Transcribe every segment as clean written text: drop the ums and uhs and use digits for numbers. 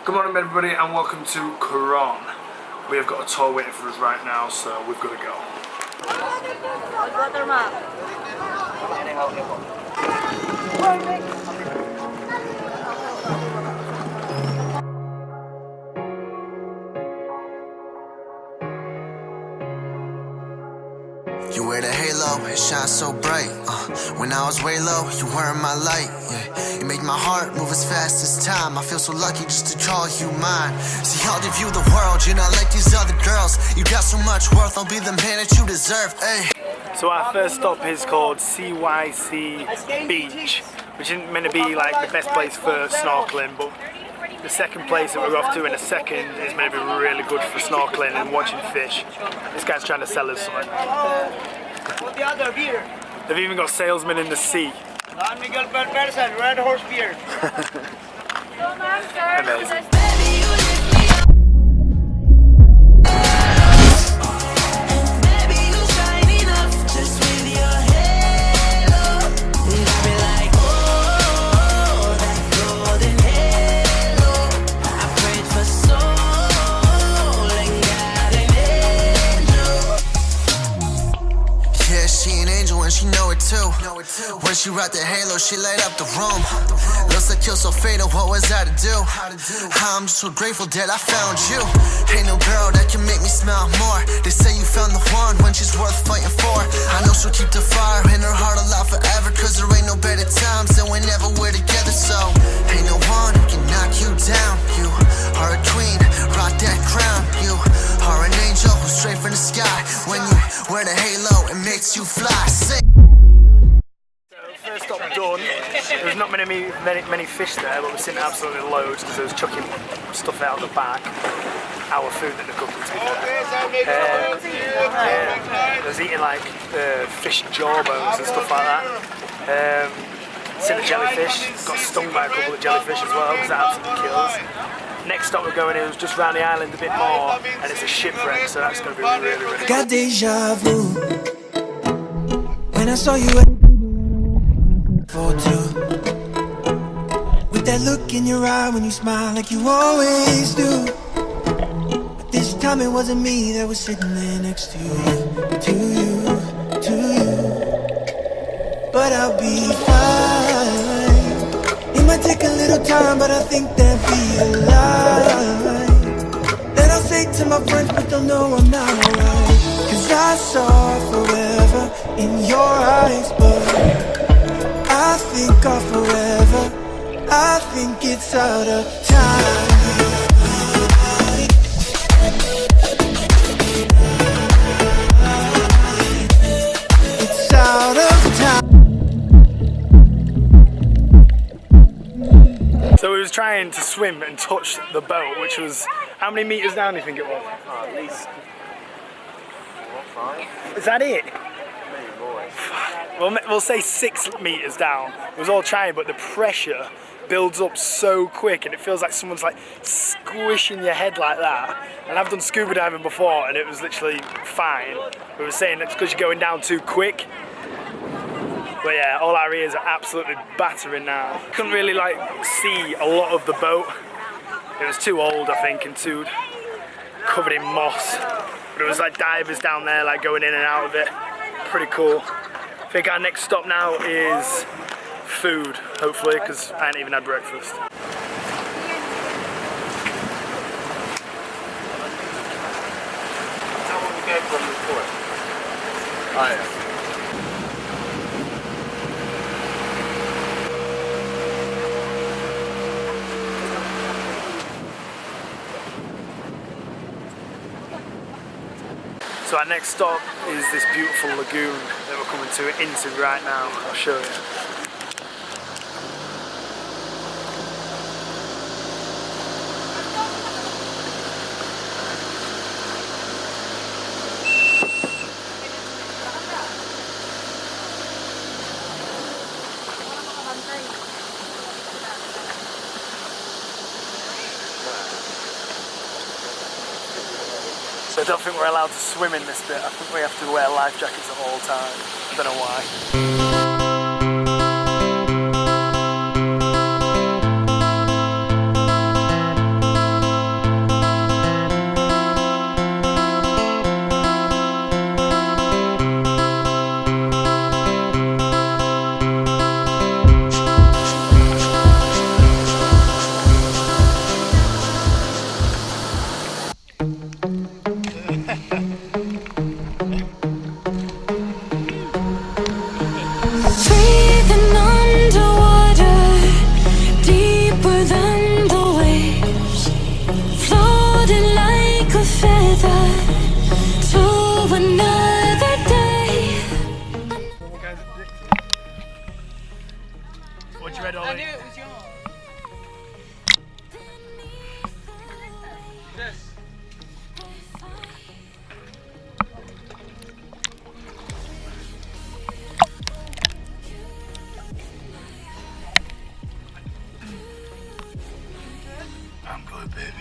Good morning everybody and welcome to Coron. We have got a tour waiting for us right now, so we've got to go. You wear the halo, it shines so bright. When I was way low, you weren't my light. Yeah. You make my heart move as fast as time. I feel so lucky just to call you mine. See how they view the world, you're not like these other girls. You got so much worth, I'll be the man that you deserve. Ay. So our first stop is called CYC Beach, which isn't meant to be like the best place for snorkeling, but the second place that we're off to in a second is meant to be really good for snorkeling and watching fish. This guy's trying to sell us something. They've even got salesmen in the sea. Don Miguel per person, Red Horse beer. Amazing. She know it too. When she rocked the halo, she light up the room. Looks like kill so fatal, what was I to do? I'm just so grateful that I found you. Ain't no girl that can make me smile more. They say you found the one when she's worth fighting for. I know she'll keep the fire in her heart alive forever, cause there ain't no better times than whenever we're together. So ain't no one who can knock you down. You are a queen, rock that crown. You are an angel who's straight from the sky. When you wear the halo, it makes you fly. First stop done. There's not many fish there, but we've seen absolutely loads because they was chucking stuff out the back. Our food that they're cooking, to be fair. They was eating like fish jawbones and stuff like that. Seen a jellyfish. Got stung by a couple of jellyfish as well because that absolutely kills. Next stop we're going is just round the island a bit more, and it's a shipwreck, so that's going to be really, really cool. Got deja vu when I saw you at with that look in your eye when you smile like you always do. But this time it wasn't me that was sitting there next to you. But I'll be fine. It might take a little time, but I think that'll be a lie that I'll say to my friends, but they'll know I'm not alright. Cause I saw forever in your eyes, but I think of forever, I think it's out of time. It's out of time. So we was trying to swim and touch the boat, which was, how many meters down do you think it was? At least 4 or 5. Is that it? Maybe more. We'll say 6 meters down. It was all trying, but the pressure builds up so quick and it feels like someone's like squishing your head like that. And I've done scuba diving before and it was literally fine. We were saying it's because you're going down too quick. But yeah, all our ears are absolutely battering now. Couldn't really like see a lot of the boat. It was too old, I think, and too covered in moss. But it was like divers down there like going in and out of it. Pretty cool. I think our next stop now is food, hopefully, because I ain't even had breakfast. How long we got from before? Oh yeah. So our next stop is this beautiful lagoon that we're coming into right now. I'll show you. So I don't think we're allowed to swim in this bit. I think we have to wear life jackets at all times. I don't know why. What'd you read, Ollie? I knew it was yours. Yes. I'm good, baby.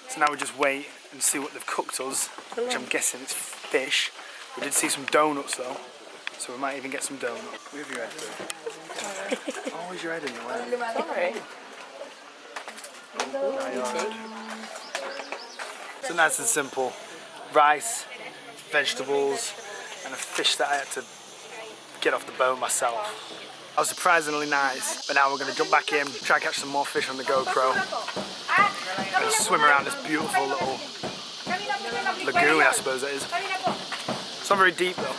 So now we just wait and see what they've cooked us, which I'm guessing it's fish. We did see some donuts though, so we might even get some donuts. Move your head through. Always your head in the way. Sorry. So nice and simple. Rice, vegetables, and a fish that I had to get off the bone myself. That was surprisingly nice, but now we're going to jump back in, try and catch some more fish on the GoPro, and swim around this beautiful little lagoon, I suppose it is. It's not very deep though.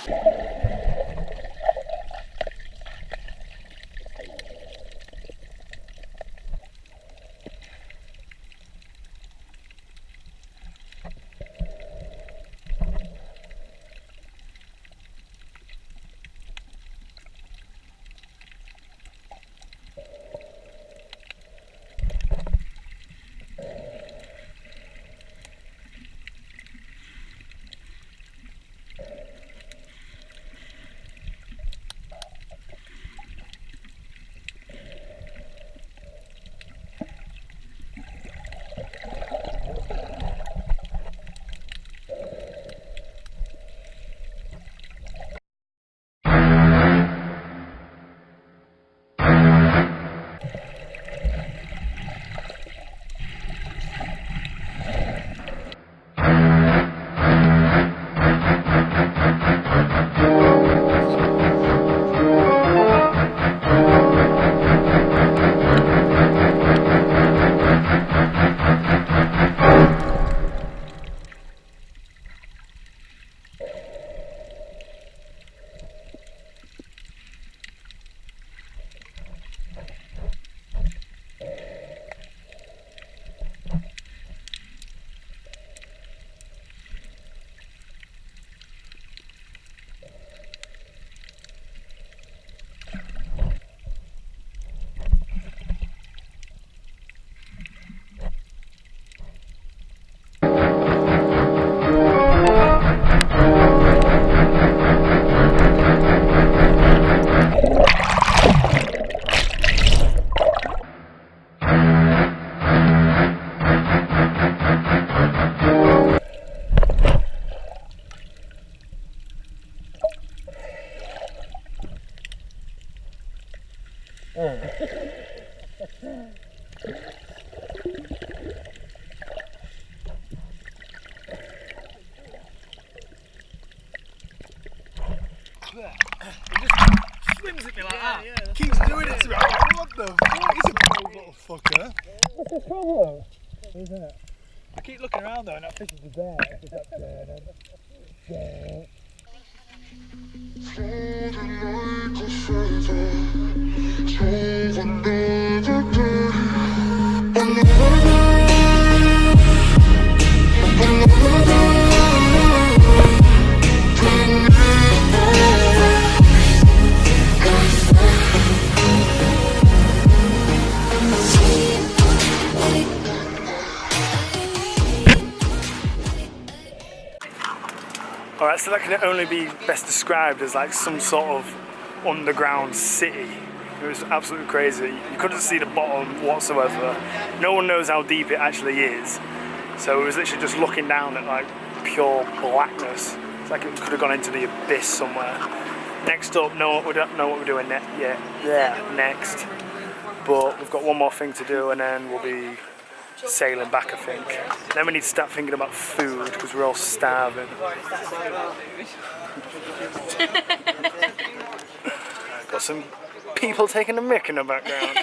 Swims at me like that. Yeah, keeps doing it to me. What the fuck? He's a cold little fucker. What's the problem? Who's that? I keep looking around though and that fish is there. It's up there. Another day, Alright, so that can only be best described as like some sort of underground city. It was absolutely crazy. You couldn't see the bottom whatsoever. No one knows how deep it actually is. So it was literally just looking down at like pure blackness. It's like it could have gone into the abyss somewhere. Next up, we don't know what we're doing yet. Yeah, next. But we've got one more thing to do and then we'll be sailing back, I think. Then we need to start thinking about food because we're all starving. Got some people taking a mick in the background.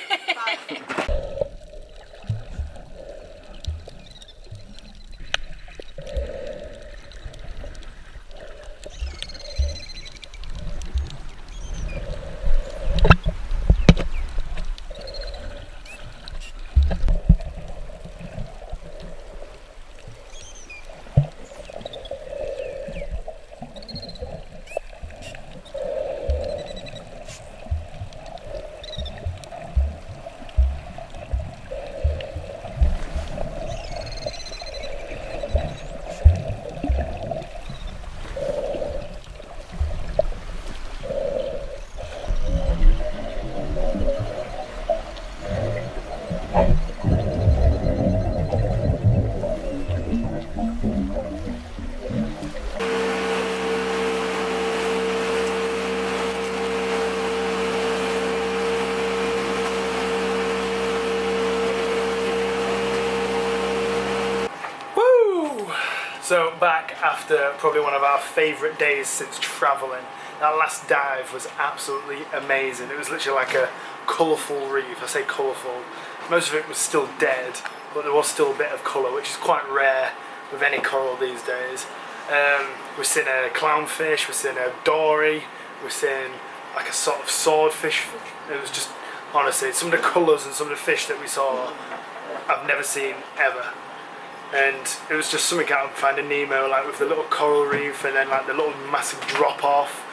So back after probably one of our favourite days since travelling. That last dive was absolutely amazing. It was literally like a colourful reef. I say colourful. Most of it was still dead, but there was still a bit of colour, which is quite rare with any coral these days. We've seen a clownfish, we've seen a dory, we've seen like a sort of swordfish. It was just, honestly, some of the colours and some of the fish that we saw I've never seen ever. And it was just something out of Finding Nemo, like with the little coral reef and then like the little massive drop off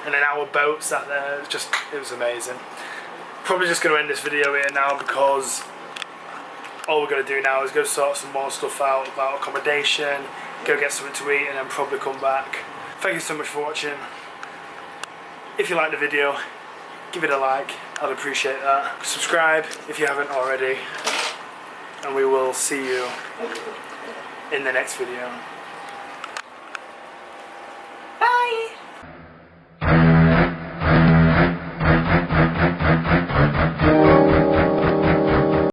and then our boat sat there. It was amazing. Probably just going to end this video here now because all we're going to do now is go sort some more stuff out about accommodation, go get something to eat and then probably come back. Thank you so much for watching. If you liked the video, give it a like, I'd appreciate that. Subscribe if you haven't already. And we will see you in the next video.